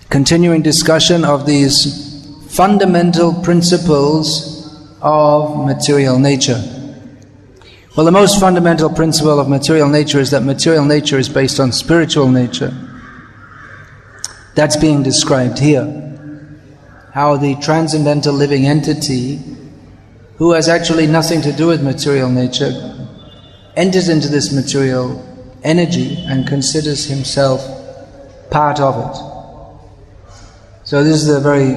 continuing discussion of these fundamental principles of material nature. Well, the most fundamental principle of material nature is that material nature is based on spiritual nature. That's being described here. How the transcendental living entity, who has actually nothing to do with material nature, enters into this material energy and considers himself part of it. So this is a very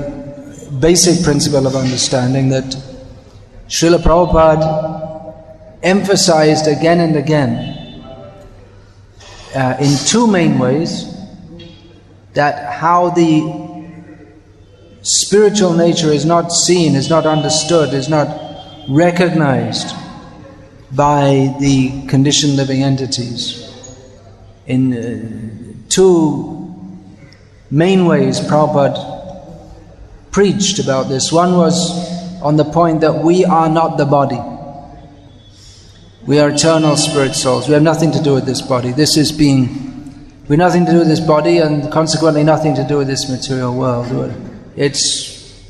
basic principle of understanding that Srila Prabhupada emphasized again and again in two main ways, that how the spiritual nature is not seen, is not understood, is not recognized by the conditioned living entities. In two main ways Prabhupada preached about this. One was on the point that we are not the body. We are eternal spirit souls. We have nothing to do with this body. We have nothing to do with this body, and consequently nothing to do with this material world. It's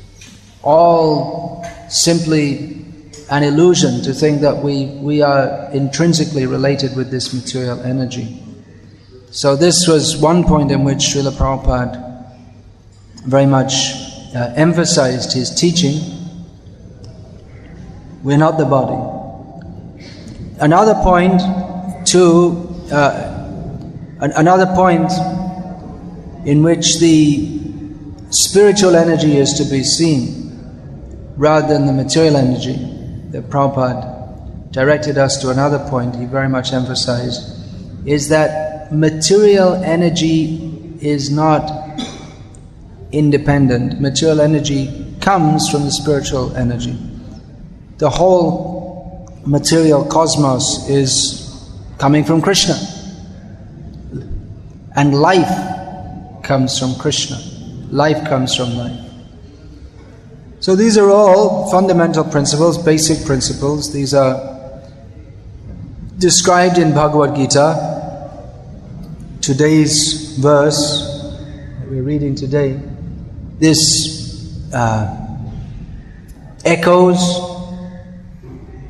all simply an illusion to think that we are intrinsically related with this material energy. So this was one point in which Srila Prabhupada very much emphasized his teaching. We're not the body. Another point in which the spiritual energy is to be seen rather than the material energy, that Prabhupada directed us to another point he very much emphasized, is that material energy is not independent. Material energy comes from the spiritual energy. The whole material cosmos is coming from Krishna, and life comes from Krishna. Life comes from life. So these are all fundamental principles, basic principles. These are described in Bhagavad Gita. Today's verse that we're reading today, this echoes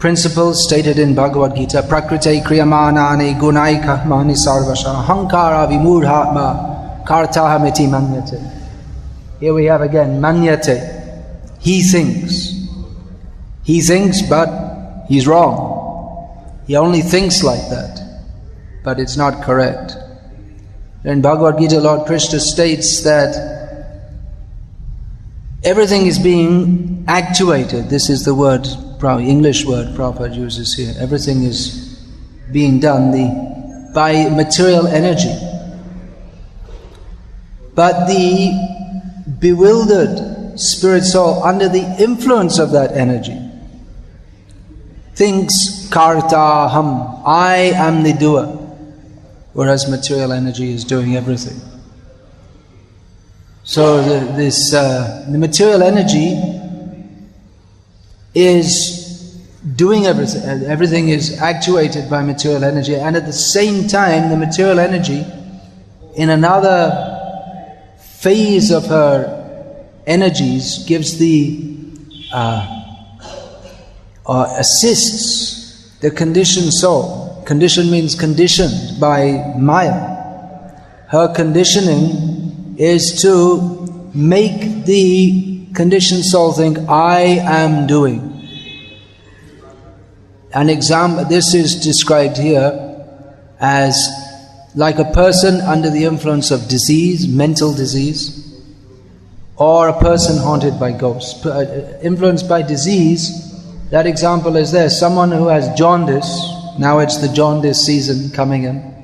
principles stated in Bhagavad Gita. Prakrite kriyamanani gunaika mani sarvasha hankara vimurhatma kartaha miti manyate. Here we have again manyate. He thinks. He thinks, but he's wrong. He only thinks like that, but it's not correct. In Bhagavad Gita, Lord Krishna states that everything is being actuated. This is the word, English word Prabhupada uses here. Everything is being done by material energy. But the bewildered spirit soul, under the influence of that energy, thinks kartaham, I am the doer, whereas material energy is doing everything. So the material energy is doing everything. Everything is actuated by material energy, and at the same time the material energy, in another phase of her energies, gives assists the conditioned soul. Conditioned means conditioned by Maya. Her conditioning is to make the conditioned soul think, I am doing. An example, this is described here as like a person under the influence of disease, mental disease, or a person haunted by ghosts. Influenced by disease, that example is there. Someone who has jaundice, now it's the jaundice season coming in.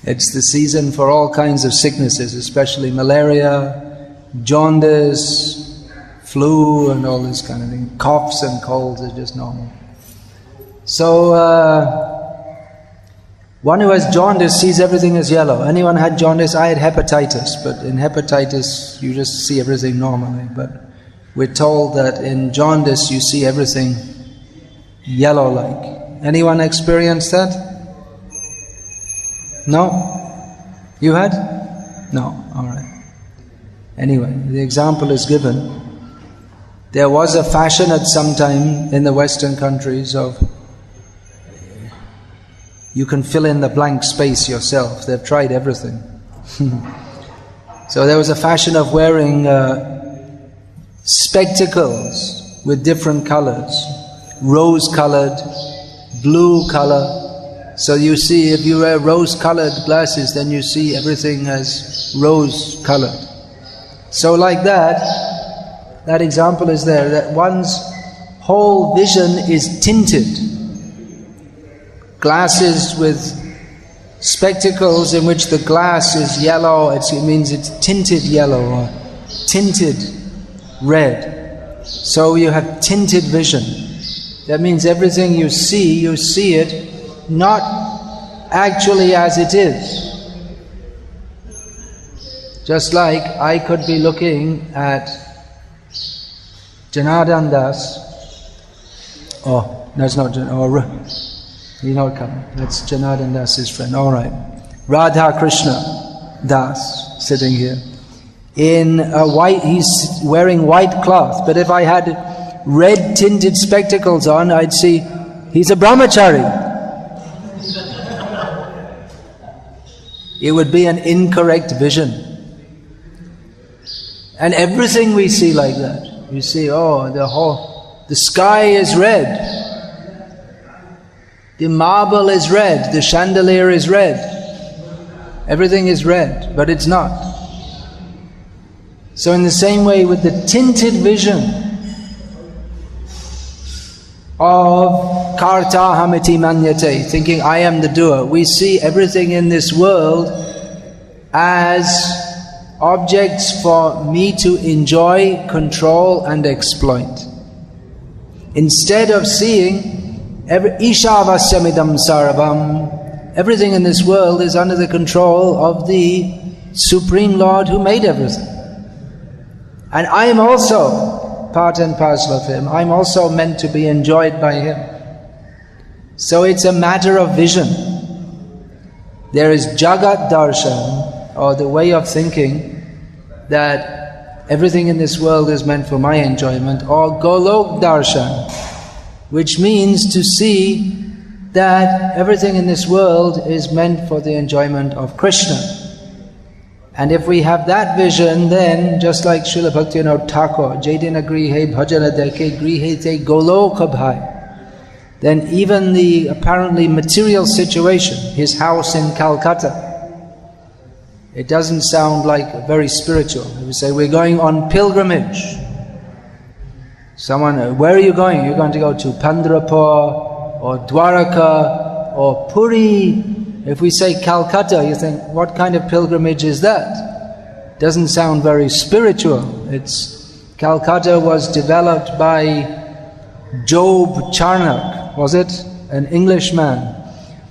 It's the season for all kinds of sicknesses, especially malaria, jaundice, flu and all this kind of thing. Coughs and colds are just normal. So, one who has jaundice sees everything as yellow. Anyone had jaundice? I had hepatitis, but in hepatitis you just see everything normally. But we're told that in jaundice you see everything yellow-like. Anyone experienced that? No? You had? No, alright. Anyway, the example is given. There was a fashion at some time in the Western countries of you can fill in the blank space yourself. They've tried everything. So there was a fashion of wearing spectacles with different colors. Rose-colored, blue color. So you see, if you wear rose-colored glasses, then you see everything as rose-colored. So like that example is there, that one's whole vision is tinted. Glasses with spectacles in which the glass is yellow, it means it's tinted yellow or tinted red. So you have tinted vision. That means everything you see it not actually as it is. Just like I could be looking at Janardhan Das. Oh, that's not he's not coming. That's Janardhan Das's friend. All right. Radha Krishna Das sitting here. In a white, he's wearing white cloth. But if I had red tinted spectacles on, I'd see he's a brahmachari. It would be an incorrect vision. And everything we see like that. You see, the sky is red. The marble is red, the chandelier is red. Everything is red, but it's not. So in the same way with the tinted vision of kartahamiti manyate, thinking I am the doer, we see everything in this world as objects for me to enjoy, control and exploit. Instead of seeing Ishavasyamidam sarvam, everything in this world is under the control of the Supreme Lord who made everything. And I am also part and parcel of Him. I'm also meant to be enjoyed by Him. So it's a matter of vision. There is Jagat Darshan, or the way of thinking that everything in this world is meant for my enjoyment, or Golok Darshan, which means to see that everything in this world is meant for the enjoyment of Krishna. And if we have that vision, then just like Srila Bhaktivinoda Thakur, Jaidina Grihe Bhajana Deke Grihe Te Goloka Bhai, then even the apparently material situation, his house in Calcutta, it doesn't sound like very spiritual. We say, we're going on pilgrimage. Someone, where are you going? You're going to go to Pandrapur or Dwaraka or Puri. If we say Calcutta, you think, what kind of pilgrimage is that? Doesn't sound very spiritual. Calcutta was developed by Job Charnock, was it? An Englishman,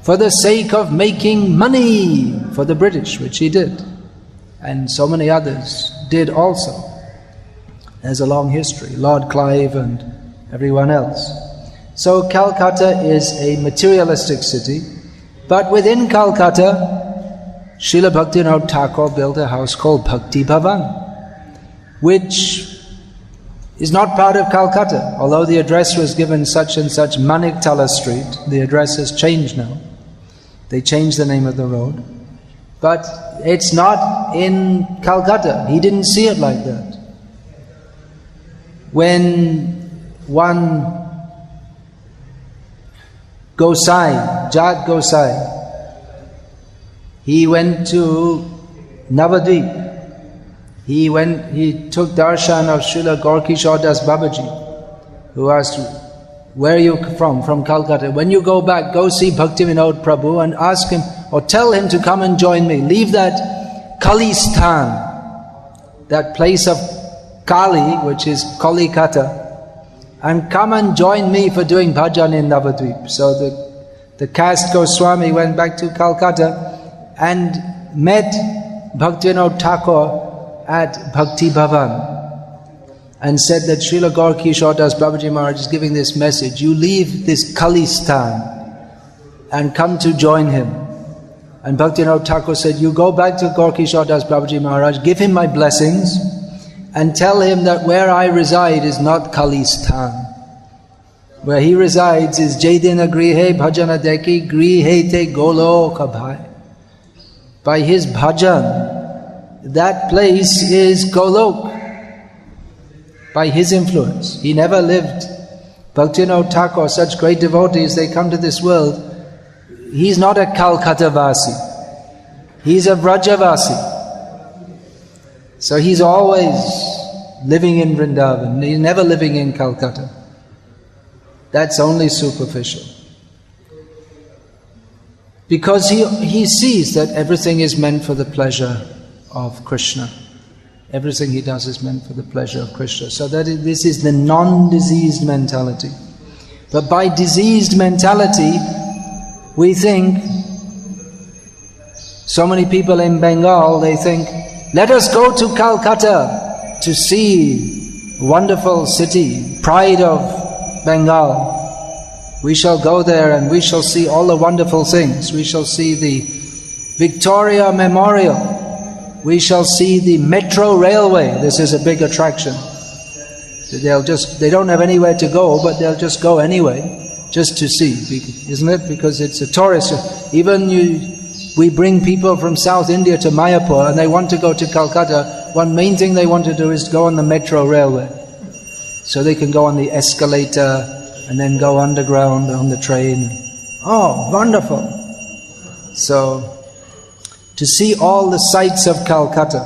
for the sake of making money for the British, which he did. And so many others did also. There's a long history, Lord Clive and everyone else. So Calcutta is a materialistic city, but within Calcutta, Srila Bhaktivinoda Thakur built a house called Bhakti Bhavan, which is not part of Calcutta. Although the address was given such and such Maniktala Street, the address has changed now. They changed the name of the road. But it's not in Calcutta. He didn't see it like that. When one Gosai, Jat Gosai, he went to Navadvip. He took darshan of Srila Gaurkishore Das Babaji, who asked, where are you from? From Calcutta. When you go back, go see Bhaktivinoda Prabhu and ask him, or tell him to come and join me. Leave that Kalistan, that place of Kali, which is Kolikata, and come and join me for doing bhajan in Navadvip. So the caste Goswami went back to Calcutta and met Bhaktivinoda Thakur at Bhakti Bhavan and said that Srila Gaurkishore Das Babaji Maharaj is giving this message. You leave this Kalistan and come to join him. And Bhaktivinoda Thakur said, you go back to Gaura Das Babaji Maharaj, give him my blessings, and tell him that where I reside is not Kalistan. Where he resides is Jaidina Grihe Bhajana Deki Grihe Te Goloka Bhai. By his bhajan, that place is Golok. By his influence. He never lived. Bhaktivinoda Thakur, such great devotees, they come to this world. He's not a Calcutta Vasi. He's a Vrajavasi. So he's always living in Vrindavan. He's never living in Calcutta. That's only superficial. Because he sees that everything is meant for the pleasure of Krishna. Everything he does is meant for the pleasure of Krishna. So that this is the non-diseased mentality. But by diseased mentality, we think, so many people in Bengal, they think, let us go to Calcutta to see a wonderful city, pride of Bengal. We shall go there and we shall see all the wonderful things. We shall see the Victoria Memorial. We shall see the metro railway. This is a big attraction. They don't have anywhere to go, but they'll just go anyway, just to see, isn't it? Because it's a tourist. Even we bring people from South India to Mayapur and they want to go to Calcutta. One main thing they want to do is go on the metro railway. So they can go on the escalator and then go underground on the train. Oh, wonderful! So, to see all the sights of Calcutta.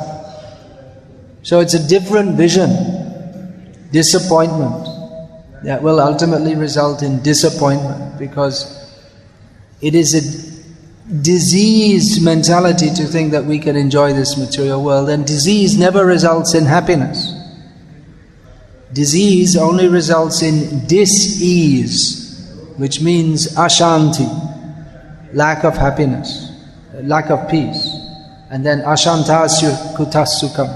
So it's a different vision. Disappointment. That will ultimately result in disappointment because it is a diseased mentality to think that we can enjoy this material world, and disease never results in happiness. Disease only results in dis-ease, which means ashanti, lack of happiness, lack of peace. And then ashantasya kutasukam.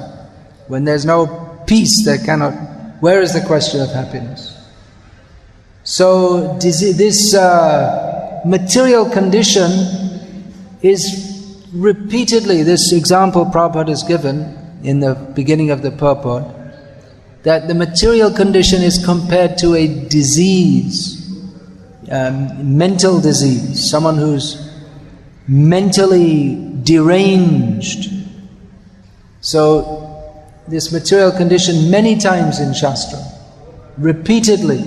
When there's no peace, there cannot... Where is the question of happiness? So this material condition is repeatedly, this example Prabhupada has given in the beginning of the purport, that the material condition is compared to a disease, mental disease, someone who's mentally deranged. So this material condition, many times in Shastra, repeatedly,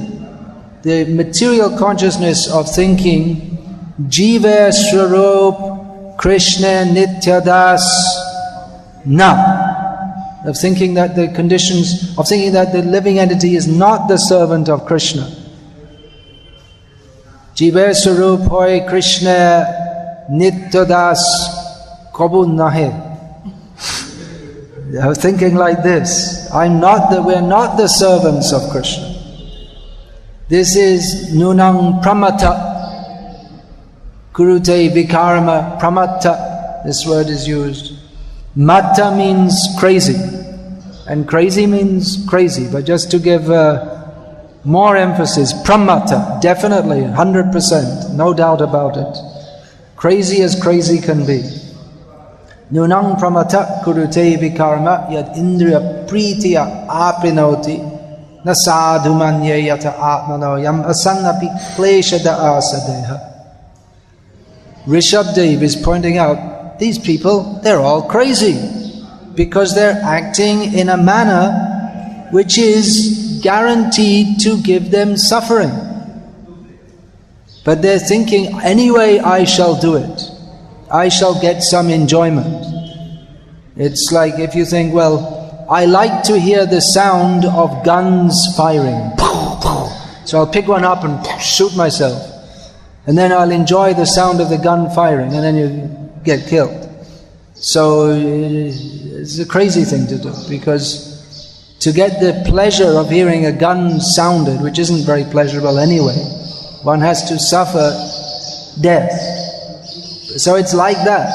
the material consciousness of thinking Jiva Swarup Krishna Nityadas Na, of thinking that the conditions, of thinking that the living entity is not the servant of Krishna. Jiva Swarup Hoy Krishna Nityadas Kabu Nahe. Thinking like this, we're not the servants of Krishna. This is nunang pramata, kurute vikarama pramata, this word is used. Mata means crazy, and crazy means crazy, but just to give more emphasis, pramata, definitely, 100%, no doubt about it. Crazy as crazy can be. Nunang pramata kurute vikarma yad indriya pritiya apinoti na sadhumanye yata atmano yam asannapi kleshada asadeha. Rishabdev is pointing out, these people, they're all crazy because they're acting in a manner which is guaranteed to give them suffering. But they're thinking, anyway I shall do it. I shall get some enjoyment. It's like if you think, well, I like to hear the sound of guns firing. So I'll pick one up and shoot myself. And then I'll enjoy the sound of the gun firing, and then you get killed. So it's a crazy thing to do, because to get the pleasure of hearing a gun sounded, which isn't very pleasurable anyway, one has to suffer death. So it's like that.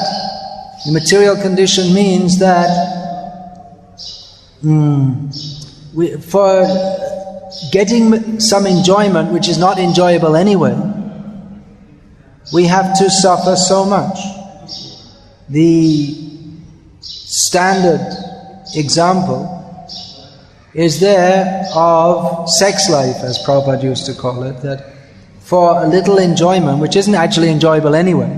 The material condition means that for getting some enjoyment which is not enjoyable anyway, we have to suffer so much. the standard example is there of sex life, as Prabhupada used to call it, that for a little enjoyment, which isn't actually enjoyable anyway,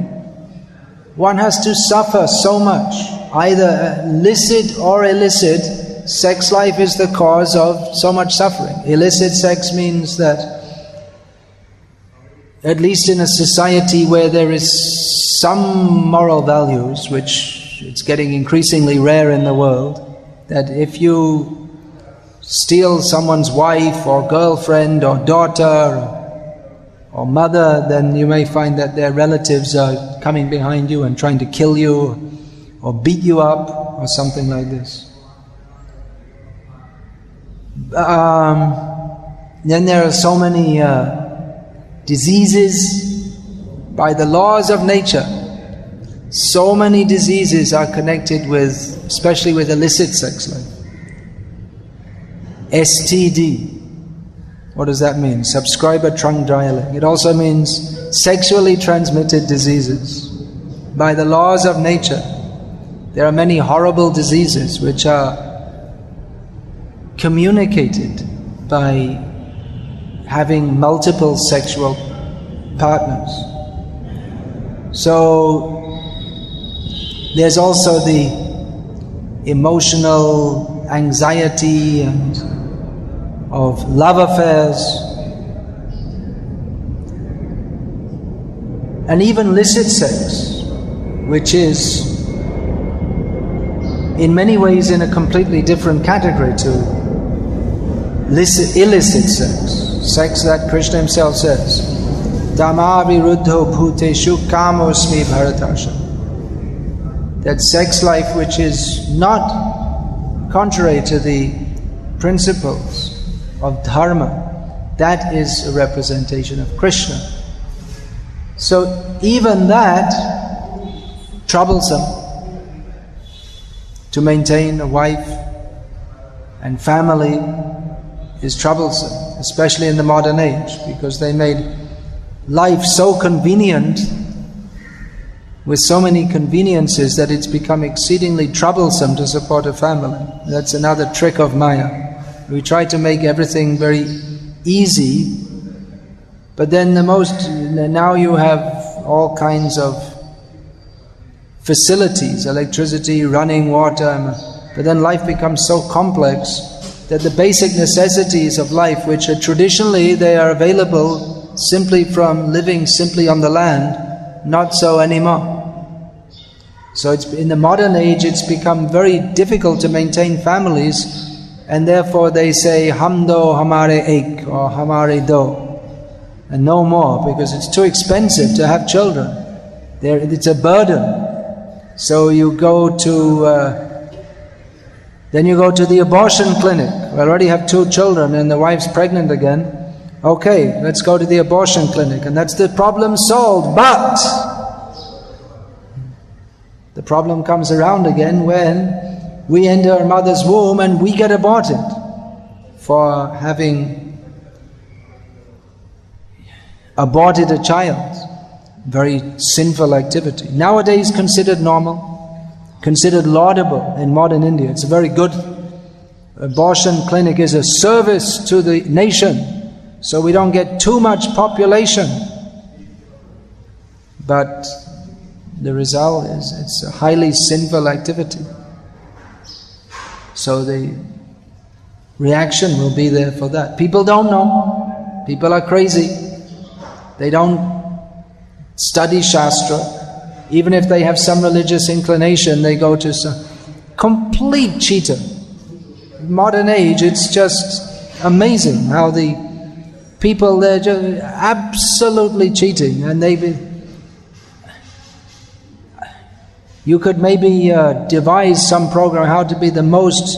one has to suffer so much, either licit or illicit. Sex life is the cause of so much suffering. Illicit sex means that, at least in a society where there is some moral values, which it's getting increasingly rare in the world, that if you steal someone's wife or girlfriend or daughter or mother, then you may find that their relatives are coming behind you and trying to kill you or beat you up or something like this. Then there are so many diseases by the laws of nature. So many diseases are connected with, especially with illicit sex life. STD. What does that mean? Subscriber trunk dialect. It also means sexually transmitted diseases. By the laws of nature, there are many horrible diseases which are communicated by having multiple sexual partners. So there's also the emotional anxiety and of love affairs, and even illicit sex, which is in many ways in a completely different category to illicit sex. Sex that Krishna himself says, Dhamma viruddho bhuteshu kamosmi bharatasha. That sex life which is not contrary to the principles of dharma, that is a representation of Krishna. So even that, troublesome. To maintain a wife and family is troublesome, especially in the modern age, because they made life so convenient, with so many conveniences, that it's become exceedingly troublesome to support a family. That's another trick of Maya. We try to make everything very easy, but then now you have all kinds of facilities, electricity, running water, but then life becomes so complex that the basic necessities of life, which are traditionally they are available simply from living simply on the land, not so anymore. So it's, in the modern age, it's become very difficult to maintain families, and therefore they say, Hum do hamare ek, or hamare do, and no more, because it's too expensive to have children. It's a burden. So you go to, then you go to the abortion clinic. We already have 2 children and the wife's pregnant again. Okay, let's go to the abortion clinic, and that's the problem solved. But the problem comes around again when we enter our mother's womb and we get aborted for having aborted a child. Very sinful activity. Nowadays considered normal, considered laudable in modern India. It's a very good. Abortion clinic is a service to the nation, so we don't get too much population. But the result is it's a highly sinful activity. So the reaction will be there for that. People don't know. People are crazy. They don't study Shastra. Even if they have some religious inclination, they go to some complete cheater. Modern age, it's just amazing how the people, they're just absolutely cheating, and you could maybe devise some program how to be the most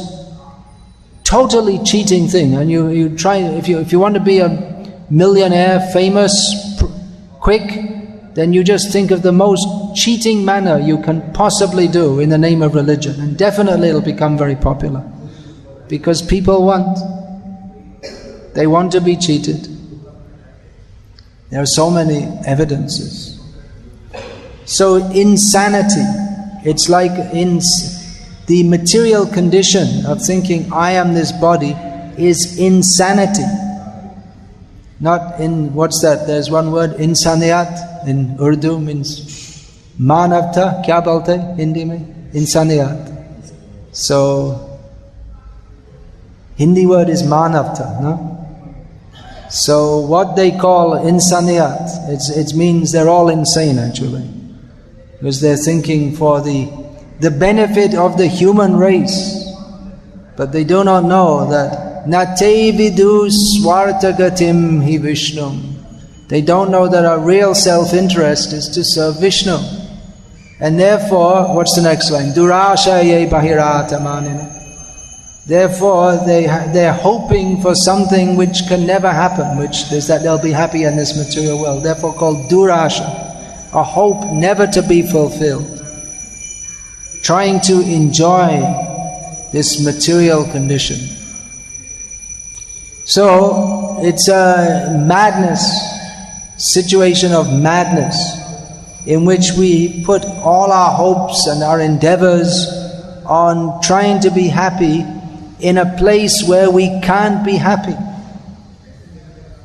totally cheating thing, and you try, if you want to be a millionaire, famous, quick, then you just think of the most cheating manner you can possibly do in the name of religion, and definitely it'll become very popular. Because people they want to be cheated. There are so many evidences. So insanity It's like the material condition of thinking I am this body is insanity. Not in, what's that? There's one word, insaniyat, in Urdu means manavta. Kya bolte Hindi mein? Insaniyat. So, Hindi word is manavta, no? So what they call insaniyat, it means they're all insane actually. Because they're thinking for the benefit of the human race. But they do not know that nate vidu swartagatim hi Vishnum. They don't know that our real self-interest is to serve Vishnu. And therefore, what's the next line? Durashaye bahiratamanina. Therefore, they're hoping for something which can never happen, which is that they'll be happy in this material world. Therefore called durasha, a hope never to be fulfilled. Trying to enjoy this material condition. So, it's a madness, situation of madness, in which we put all our hopes and our endeavors on trying to be happy in a place where we can't be happy.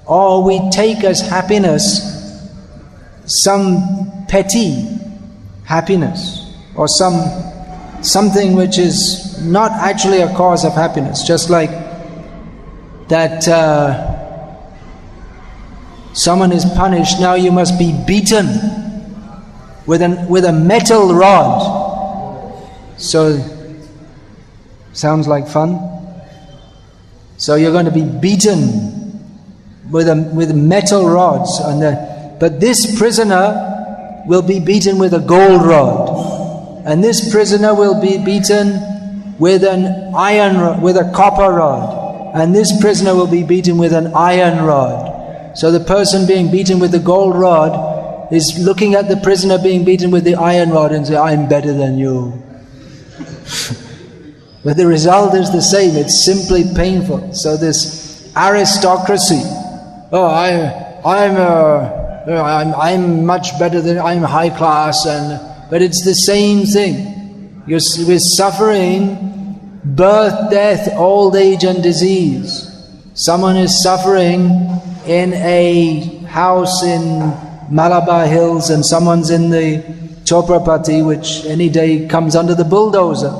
Or we take as happiness some petty happiness, or something which is not actually a cause of happiness. Just like that someone is punished, now you must be beaten with a metal rod. So, sounds like fun? So you're going to be beaten with metal rods, but this prisoner will be beaten with a gold rod, and this prisoner will be beaten with with a copper rod, and this prisoner will be beaten with an iron rod. So the person being beaten with the gold rod is looking at the prisoner being beaten with the iron rod and say, "I'm better than you." But the result is the same, it's simply painful. So this aristocracy, I'm much better than, I'm high class, but it's the same thing. We're suffering birth, death, old age and disease. Someone is suffering in a house in Malabar Hills and someone's in the Choprapati, which any day comes under the bulldozer.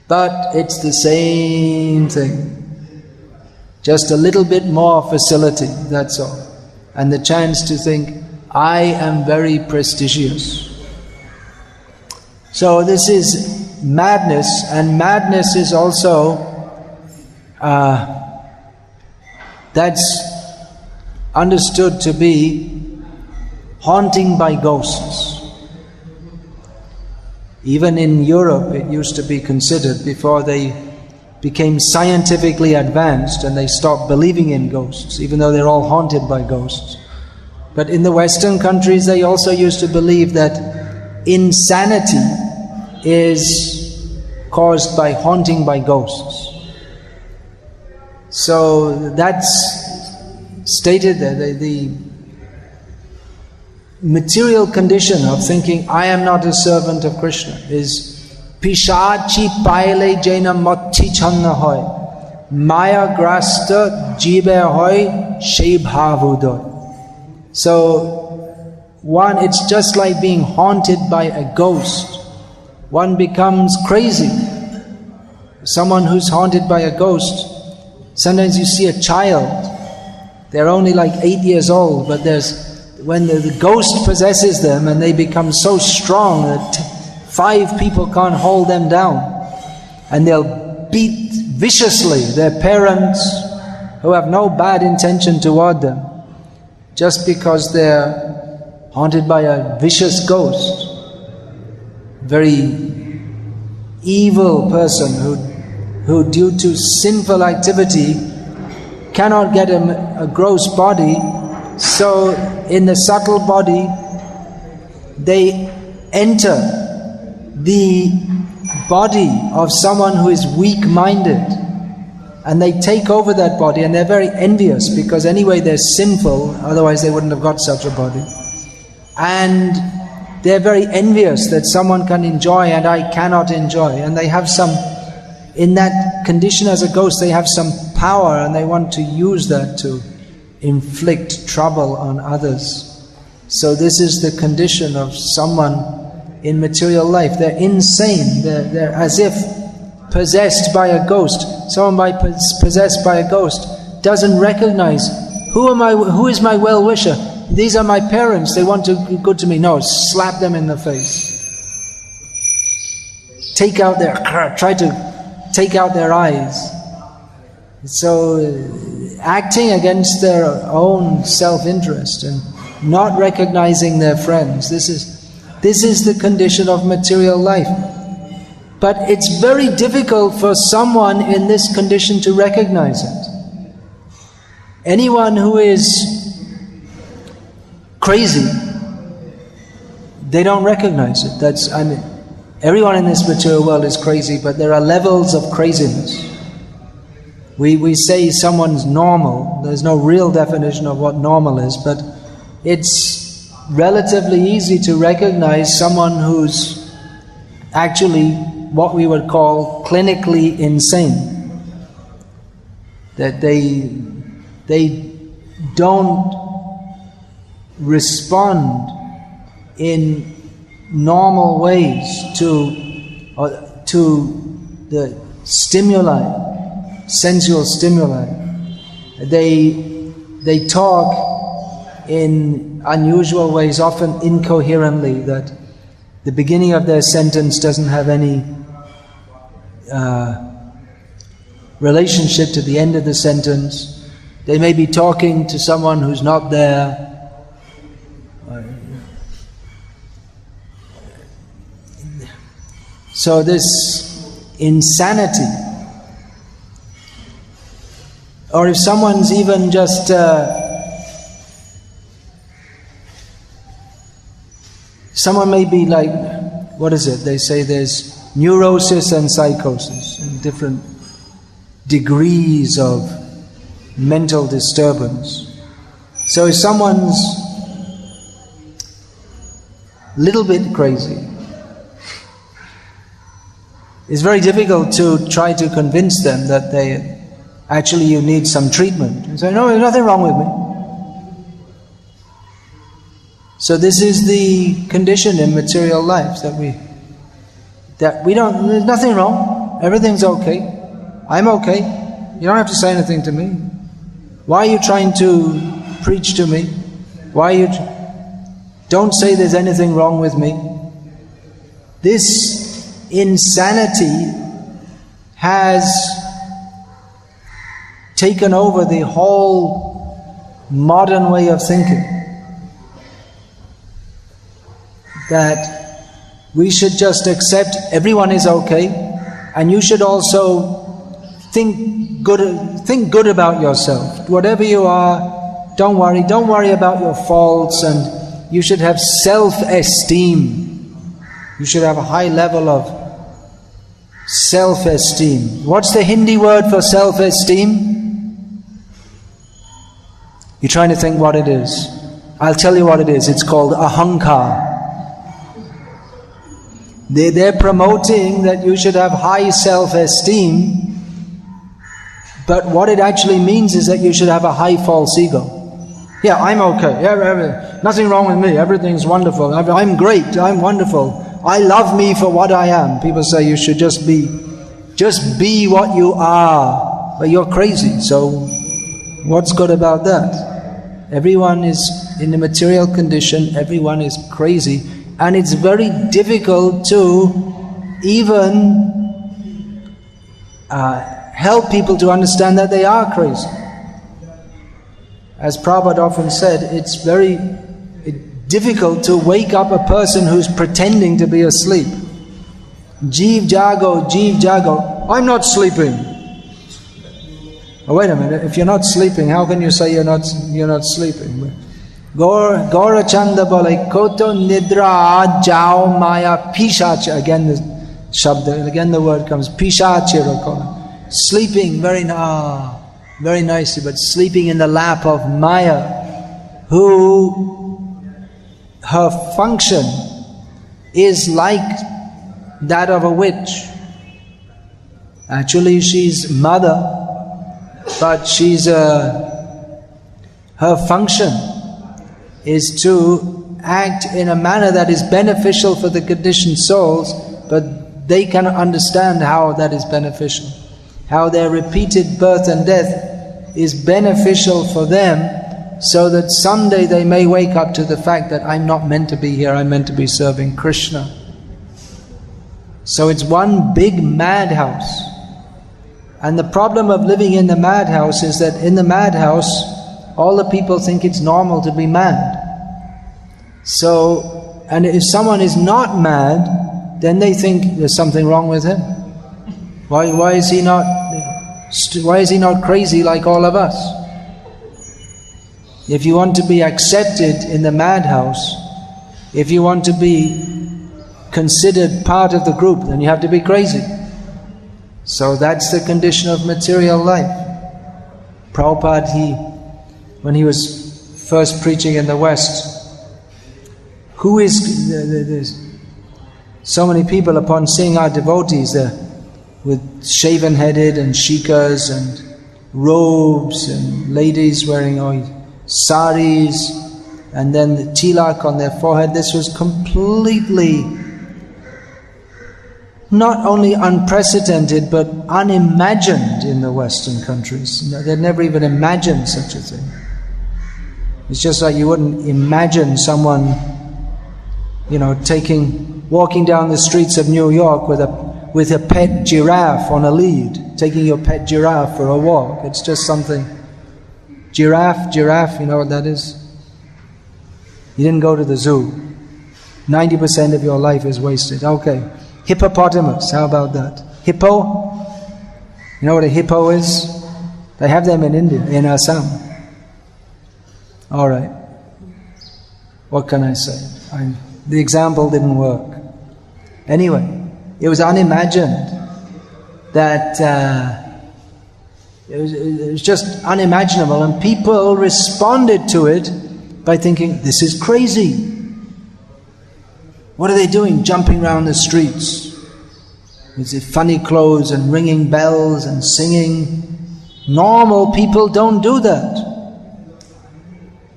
But it's the same thing. Just a little bit more facility, that's all. And the chance to think, I am very prestigious. So this is madness, and madness is also, that's understood to be haunting by ghosts. Even in Europe, it used to be considered, before they became scientifically advanced and they stopped believing in ghosts, even though they're all haunted by ghosts. But in the Western countries, they also used to believe that insanity is caused by haunting by ghosts. So that's stated that the material condition of thinking I am not a servant of Krishna is pishachi paile jaina matti channa hoy maya grasta jibe hoy shei bhavudoy. So it's just like being haunted by a ghost. One becomes crazy. Someone who's haunted by a ghost, sometimes you see a child, they're only like 8 years old, but when the ghost possesses them and they become so strong that 5 people can't hold them down, and they'll beat viciously their parents who have no bad intention toward them, just because they're haunted by a vicious ghost. Very evil person who due to sinful activity cannot get a gross body, so in the subtle body they enter the body of someone who is weak-minded, and they take over that body, and they're very envious because anyway they're sinful, otherwise they wouldn't have got such a body. And they're very envious that someone can enjoy and I cannot enjoy. And they have some, in that condition as a ghost, they have some power and they want to use that to inflict trouble on others. So this is the condition of someone in material life. They're insane. They're as if possessed by a ghost. Someone possessed by a ghost doesn't recognize, who is my well-wisher? These are my parents, they want to be good to me. No, slap them in the face. Try to take out their eyes. So, acting against their own self-interest and not recognizing their friends. This is the condition of material life. But it's very difficult for someone in this condition to recognize it. Anyone who is crazy, they don't recognize it. Everyone in this material world is crazy, but there are levels of craziness. We say someone's normal. There's no real definition of what normal is, but it's relatively easy to recognize someone who's actually what we would call clinically insane. That they don't respond in normal ways to the stimuli, sensual stimuli. They talk in unusual ways, often incoherently, that the beginning of their sentence doesn't have any relationship to the end of the sentence. They may be talking to someone who's not there. So this insanity, or if someone's even just someone may be like, what is it? They say there's neurosis and psychosis, and different degrees of mental disturbance. So if someone's a little bit crazy, it's very difficult to try to convince them that you need some treatment. And say, no, there's nothing wrong with me. So this is the condition in material life, that we don't, there's nothing wrong, everything's okay, I'm okay, you don't have to say anything to me. Why are you trying to preach to me? Don't say there's anything wrong with me. This insanity has taken over the whole modern way of thinking. That we should just accept everyone is okay, and you should also think good about yourself. Whatever you are, don't worry about your faults, and you should have self-esteem. You should have a high level of self-esteem. What's the Hindi word for self-esteem? You're trying to think what it is. I'll tell you what it is. It's called ahankar. They're promoting that you should have high self-esteem, but what it actually means is that you should have a high false ego. Yeah, I'm okay. Nothing wrong with me. Everything's wonderful. I'm great. I'm wonderful. I love me for what I am. People say you should just be what you are. But you're crazy, so what's good about that? Everyone is in the material condition, everyone is crazy, and it's very difficult to even help people to understand that they are crazy. As Prabhupada often said, it's very difficult to wake up a person who's pretending to be asleep. Jeev jago, I'm not sleeping. Oh, wait a minute, if you're not sleeping, how can you say you're not sleeping? Gaura Chanda Balai Koto Nidra Jao Maya Pishach. Again the word comes, Pishachira. Sleeping very nicely, but sleeping in the lap of Maya, who her function is like that of a witch. Actually, she's mother, but her function is to act in a manner that is beneficial for the conditioned souls, but they cannot understand how that is beneficial. How their repeated birth and death is beneficial for them, so that someday they may wake up to the fact that I'm not meant to be here, I'm meant to be serving Krishna. So it's one big madhouse. And the problem of living in the madhouse is that in the madhouse, all the people think it's normal to be mad. So, and if someone is not mad, then they think there's something wrong with him. Why is he not crazy like all of us? If you want to be accepted in the madhouse, if you want to be considered part of the group, then you have to be crazy. So that's the condition of material life. Prabhupada, when he was first preaching in the West, there's so many people, upon seeing our devotees, with shaven-headed and shikas and robes, and ladies wearing saris, and then the tilak on their forehead. This was completely not only unprecedented but unimagined in the Western countries. They'd never even imagined such a thing. It's just like you wouldn't imagine someone, walking down the streets of New York with a pet giraffe on a lead, taking your pet giraffe for a walk. It's just something. Giraffe, you know what that is? You didn't go to the zoo. 90% of your life is wasted. Okay. Hippopotamus, how about that? Hippo? You know what a hippo is? They have them in India, in Assam. Alright. What can I say? The example didn't work. Anyway, it was unimagined that it was just unimaginable, and people responded to it by thinking, this is crazy. What are they doing? Jumping around the streets with funny clothes and ringing bells and singing. Normal people don't do that.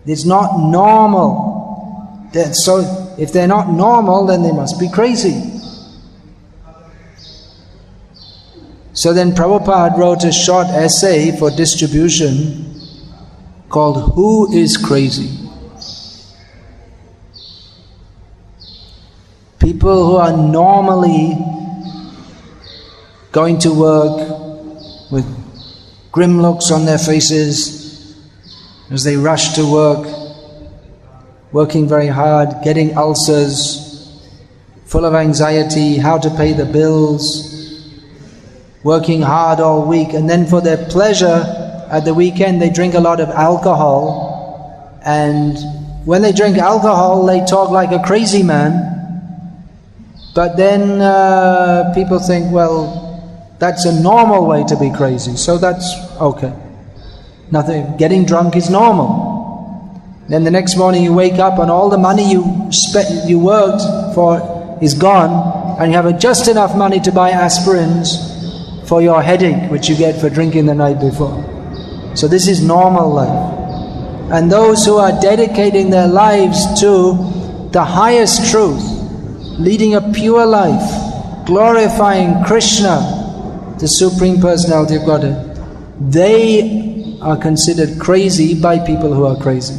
It's not normal. So if they're not normal, then they must be crazy. So then Prabhupada wrote a short essay for distribution called Who is Crazy? People who are normally going to work with grim looks on their faces as they rush to work, working very hard, getting ulcers, full of anxiety, how to pay the bills, working hard all week, and then for their pleasure at the weekend they drink a lot of alcohol, and when they drink alcohol they talk like a crazy man. But then people think, well, that's a normal way to be crazy, so that's okay. Nothing. Getting drunk is normal. Then the next morning you wake up and all the money you worked for is gone, and you have just enough money to buy aspirins for your headache, which you get for drinking the night before. So this is normal life. And those who are dedicating their lives to the highest truth, leading a pure life, glorifying Krishna, the Supreme Personality of Godhead, they are considered crazy by people who are crazy.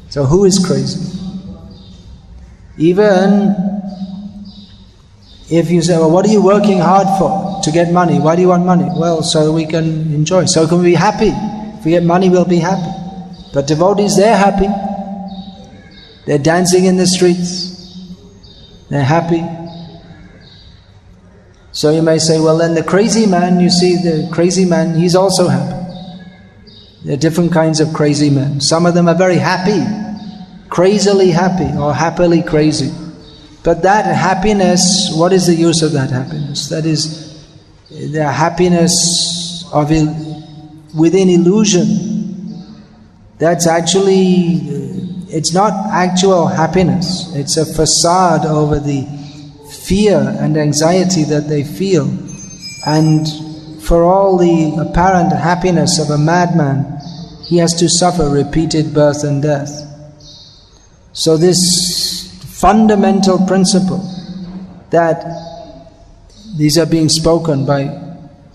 So who is crazy? Even if you say, well, what are you working hard for? To get money. Why do you want money? Well, so we can enjoy, so can we be happy. If we get money, we'll be happy. But devotees, they're happy. They're dancing in the streets. They're happy. So you may say, well then the crazy man, you see the crazy man, he's also happy. There are different kinds of crazy men. Some of them are very happy, crazily happy, or happily crazy. But that happiness, what is the use of that happiness? That is the happiness of within illusion. That's actually, it's not actual happiness. It's a facade over the fear and anxiety that they feel, and for all the apparent happiness of a madman, he has to suffer repeated birth and death. So this fundamental principle that these are being spoken by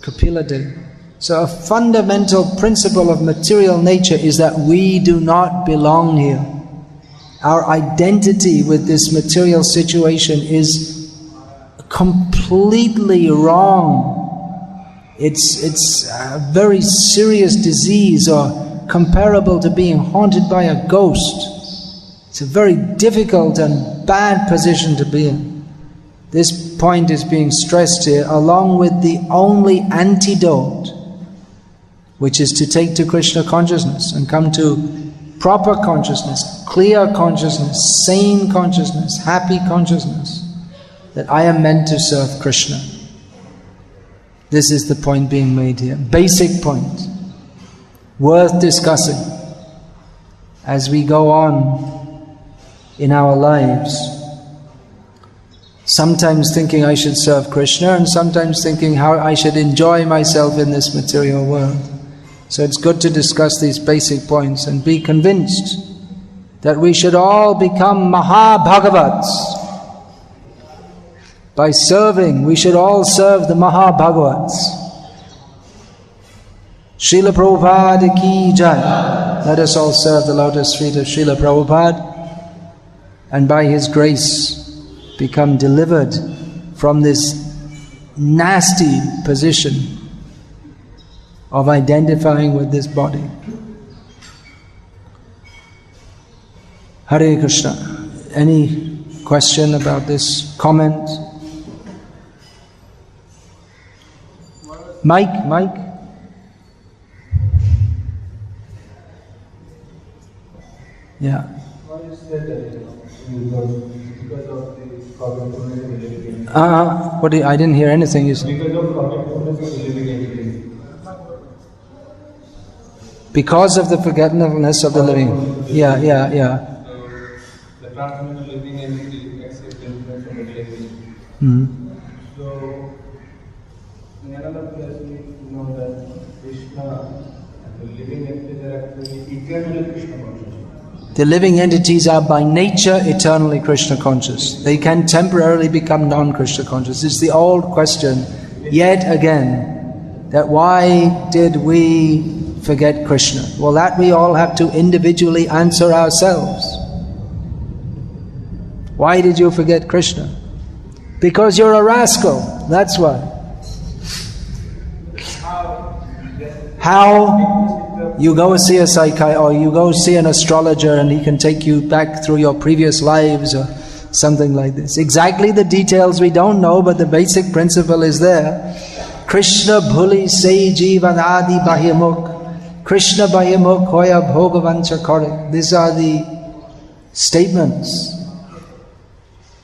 Kapila Dev. So a fundamental principle of material nature is that we do not belong here. Our identity with this material situation is completely wrong. It's a very serious disease, or comparable to being haunted by a ghost. It's a very difficult and bad position to be in. This point is being stressed here, along with the only antidote, which is to take to Krishna consciousness and come to proper consciousness, clear consciousness, sane consciousness, happy consciousness, that I am meant to serve Krishna. This is the point being made here. Basic point, worth discussing as we go on in our lives. Sometimes thinking I should serve Krishna, and sometimes thinking how I should enjoy myself in this material world. So it's good to discuss these basic points and be convinced that we should all become Mahabhagavats. By serving, we should all serve the Mahabhagavats. Srila Prabhupada ki jai. Let us all serve the lotus feet of Srila Prabhupada, and by his grace become delivered from this nasty position of identifying with this body. Hare Krishna. Any question about this comment? Mike? Yeah. Why is that because of the forgetfulness of living entities? I didn't hear anything you said. Because of forgetfulness of living entities. Because of the forgetfulness of the living. Yeah. The transcendental living entity accepts the influence of material being. So, in another place we know that Krishna and the living entities are actually eternally Krishna conscious. The living entities are by nature eternally Krishna conscious. They can temporarily become non-Krishna conscious. It's the old question, yet again, that why did we forget Krishna? Well, that we all have to individually answer ourselves. Why did you forget Krishna? Because you're a rascal, that's why. How? You go see a psychiatrist, or you go see an astrologer, and he can take you back through your previous lives or something like this. Exactly the details we don't know, but the basic principle is there. Krishna bhuli se jivan adi bahimuk. Krishna bahimuk hoya bhogavancha kare. These are the statements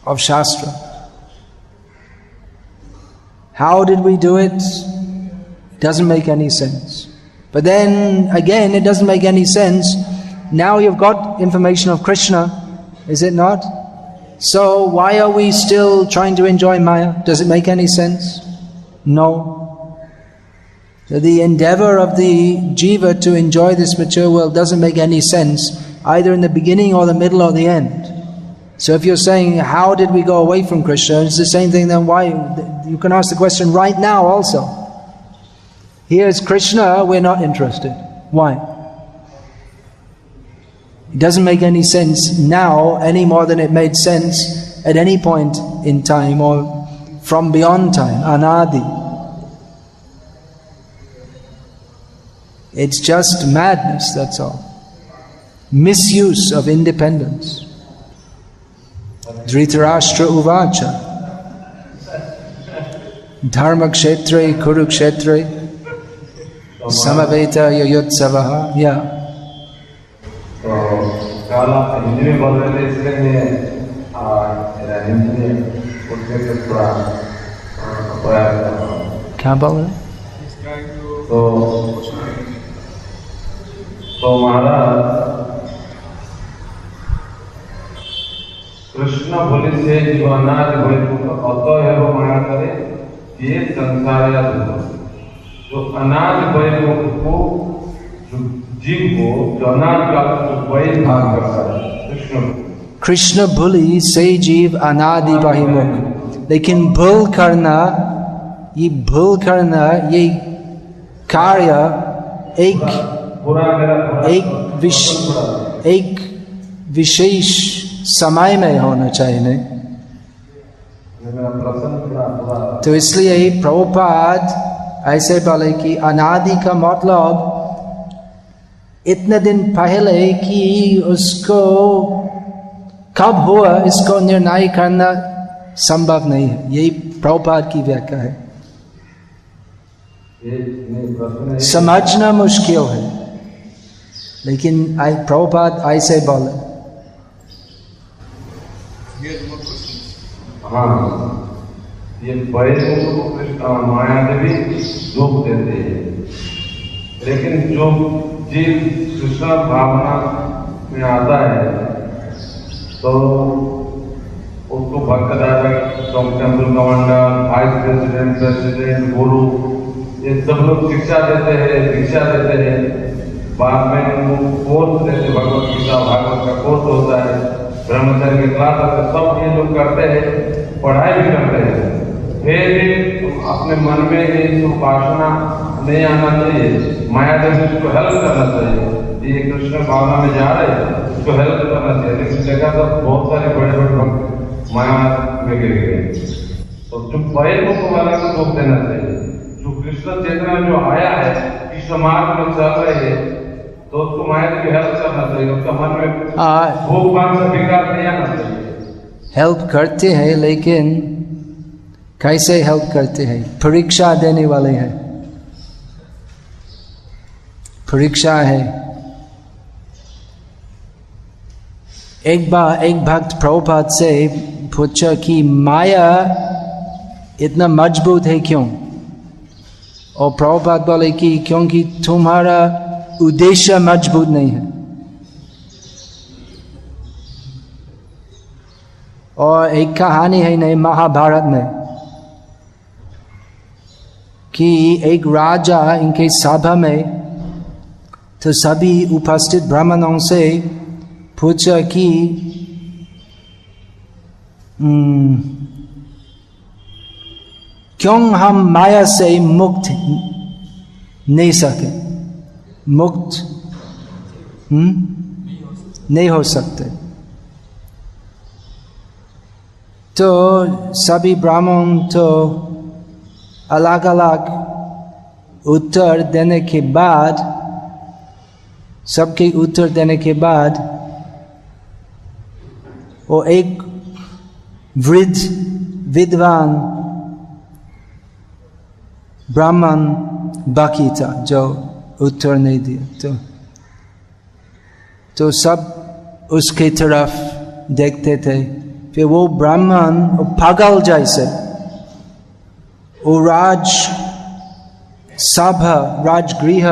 of Shastra. How did we do it? Doesn't make any sense. But then again, it doesn't make any sense. Now you've got information of Krishna, is it not? So why are we still trying to enjoy Maya? Does it make any sense? No. So the endeavor of the jiva to enjoy this material world doesn't make any sense, either in the beginning or the middle or the end. So if you're saying, how did we go away from Krishna? It's the same thing, then why? You can ask the question right now also. Here's Krishna, we're not interested. Why? It doesn't make any sense now any more than it made sense at any point in time or from beyond time, anadi. It's just madness, that's all. Misuse of independence. Dhritarashtra uvacha. Dharma kshetre kurukshetre. Samaveta yoyotsavaha. Yeah. So, kalau engineer boleh istilahnya, engineer untuk क्या बोल रहे? तो महाराज कृष्ण बोले से जो अनाज वैभव अतएव माया करे ये संसार या जो अनाज वैभव को जो जीव को जो अनाज का जो वैभव करता है कृष्ण भूली से जीव अनादि बहिमुख। लेकिन भूल करना ये कार्य एक विशेष समय में होना चाहिए नहीं? तो इसलिए प्रभुपाद ऐसे बोले कि अनादि का मतलब इतने दिन पहले कि उसको कब हुआ इसको निर्णय करना संभव नहीं है। यही प्रभुपाद की व्याख्या है। समझना मुश्किल है, लेकिन प्रभुपाद ऐसे बोले। हाँ, ये वैभव को कृष्ण माया देवी दुख देते हैं, लेकिन जो जीव कृष्ण भावना में आता है तो उसको भक्त दादा, टेम्पल कमांडर, वाइस प्रेसिडेंट, गुरु, ये सब लोग शिक्षा देते हैं, दीक्षा देते हैं। बाद में उनको कोर्स देते, भगवत गीता भागवत का कोर्स होता है, ब्रह्मचर्य के क्लास होते, सब ये लोग करते हैं, पढ़ाई भी करते हैं। फिर भी अपने मन में ये उपासना नहीं आना चाहिए। माया देवी उसको हेल्प करना चाहिए। ये कृष्ण भावना में जा रहे हैं, उसको हेल्प करना चाहिए। लेकिन देखा तो बहुत सारे बड़े बड़े भक्त माया में गिर गए। तो जो वैभव वाला को दुख देना चाहिए। जो कृष्ण चेतना जो आया है, कृष्ण मार्ग में चल रहे हैं, तो उसको माया की हेल्प करना चाहिए। उसका मन में भोग पान से विकार नहीं आना चाहिए। हेल्प करते हैं, लेकिन कैसे हेल्प करते हैं? परीक्षा देने वाले हैं, परीक्षा है। एक बार एक भक्त प्रभुपाद से पूछा कि माया इतना मजबूत है क्यों? और प्रभुपाद बोले कि क्योंकि तुम्हारा उद्देश्य मजबूत नहीं है। और एक कहानी है नहीं महाभारत में कि एक राजा इनके सभा में, तो सभी उपस्थित ब्राह्मणों से पूछा कि क्यों हम माया से मुक्त नहीं सके, मुक्त नहीं हो सकते। तो सभी ब्राह्मण तो अलग अलग उत्तर देने के बाद, सबके उत्तर देने के बाद वो एक वृद्ध विद्वान ब्राह्मण बाकी था जो उत्तर नहीं दिया। तो सब उसके तरफ देखते थे। फिर वो ब्राह्मण पागल जैसे वो राजगृह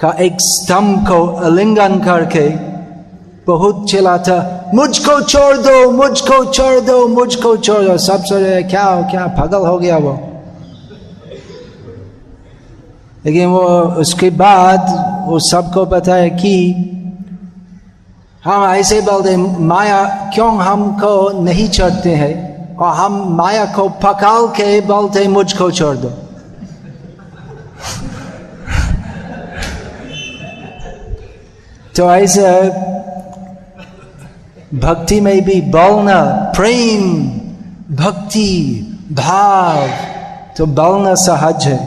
का एक स्तंभ को आलिंगन करके बहुत चिल्लाता, मुझको छोड़ दो, मुझको छोड़ दो, मुझको छोड़ दो। सब सोचे क्या पागल हो गया वो। लेकिन वो उसके बाद वो सबको बताया कि हम ऐसे बोलते माया क्यों हमको नहीं छोड़ते हैं, और हम माया को पकड़ के बोलते मुझको छोड़ दो। तो ऐसे भक्ति में भी बोलना, प्रेम, भक्ति, भाव तो बोलना सहज है,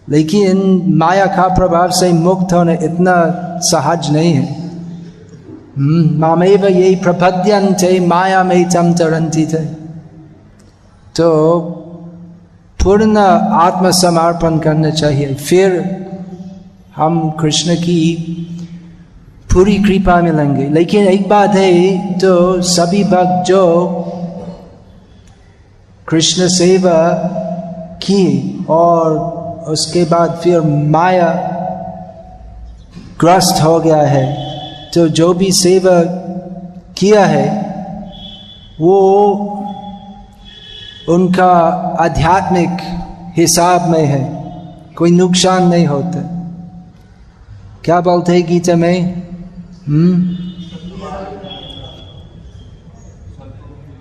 लेकिन माया का प्रभाव से मुक्त होना इतना सहज नहीं है। मामेव ये प्रपद्यन्ते माया में तम तरन्ति थे। तो पूर्ण आत्मसमर्पण करना चाहिए, फिर हम कृष्ण की पूरी कृपा मिलेंगे। लेकिन एक बात है, तो सभी भक्त जो कृष्ण सेवा की और उसके बाद फिर माया ग्रस्त हो गया है, तो जो भी सेवा किया है वो उनका आध्यात्मिक हिसाब में है, कोई नुकसान नहीं होता। क्या बोलते हैं गीता में?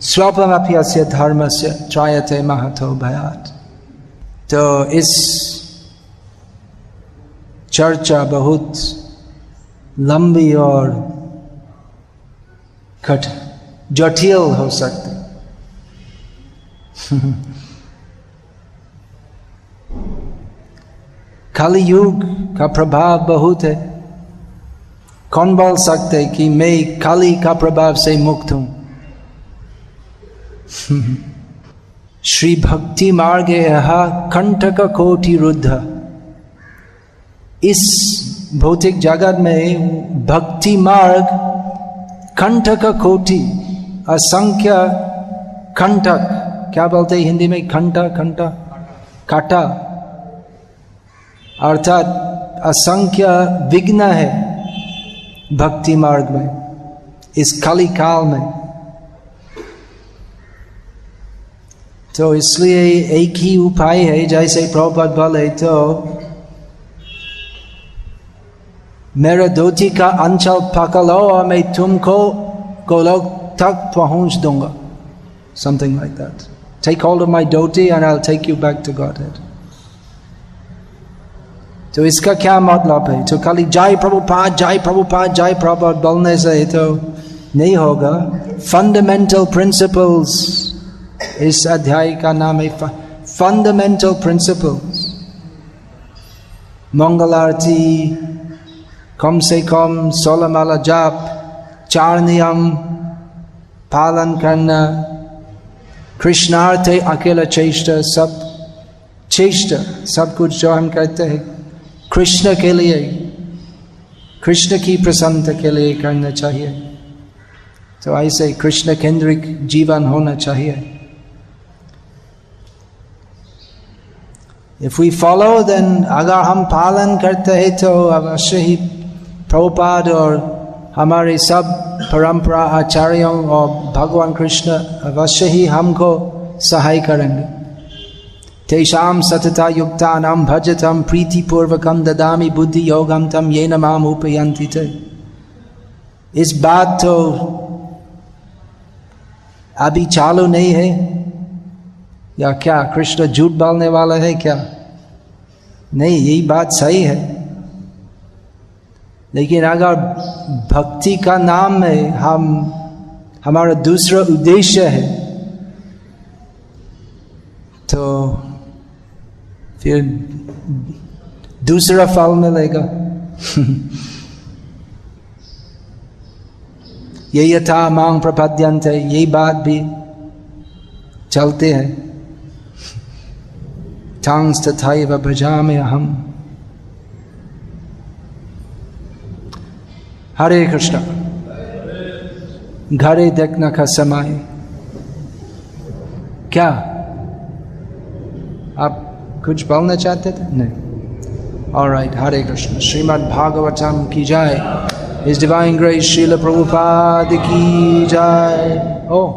स्वल्पमपि अस्य धर्मस्य त्रायते महतो भयात्। तो इस चर्चा बहुत लंबी और जटिल हो सकती। कलि युग का प्रभाव बहुत है। कौन बोल सकते कि मैं कलि का प्रभाव से मुक्त हूं? श्री भक्ति मार्गे कंटक कोटि रुद्ध। इस भौतिक जगत में भक्ति मार्ग कंटक कोटि, असंख्य कंटक, क्या बोलते हैं हिंदी में? काटा, अर्थात असंख्य विघ्न है भक्ति मार्ग में, इस कली काल में। तो इसलिए एक ही उपाय है, जैसे प्रभुपाद बोले, तो मेरा धोती का अंचल पकड़ लो और मैं तुमको गोलोक तक पहुंच दूंगा, something like that. Take hold of my dhoti and I'll take you back to Godhead. तो इसका क्या मतलब है? तो खाली जय प्रभुपाद जय प्रभुपाद जय प्रभुपाद बोलने से तो नहीं होगा। फंडामेंटल प्रिंसिपल्स, इस अध्याय का नाम है फंडामेंटल प्रिंसिपल्स। मंगल आरती, कम से कम 16 माला जाप, 4 नियम पालन करना, कृष्णार्थ अकेला चेष्टा, सब कुछ जो हम करते हैं कृष्ण के लिए, कृष्ण की प्रसन्नता के लिए करना चाहिए। तो ऐसे कृष्ण केंद्रिक जीवन होना चाहिए। If we follow, then अगर हम पालन करते हैं तो अवश्य ही प्रभुपाद और हमारे सब परंपरा आचार्यों और भगवान कृष्ण अवश्य ही हमको सहाय करेंगे। तेषां सतता युक्तानां भजतं प्रीतिपूर्वकं ददामि बुद्धि योगं तं येन माम उपयन्ति ते। इस बात तो अभी चालू नहीं है या क्या? कृष्ण झूठ बोलने वाला है क्या? नहीं, यही बात सही है। लेकिन अगर भक्ति का नाम में हमारा दूसरा उद्देश्य है तो फिर दूसरा फल मिलेगा। ये यथा मांग प्रपद्यन्ते, यही बात भी चलते हैं। तांस तथैव भजामि अहम्। हरे कृष्ण। घरे देखने का समय क्या? आप कुछ बोलना चाहते थे? नहीं। ऑलराइट, हरे कृष्ण। श्रीमद् भागवतम की जय। His divine grace, Srila Prabhupada की जय। Oh.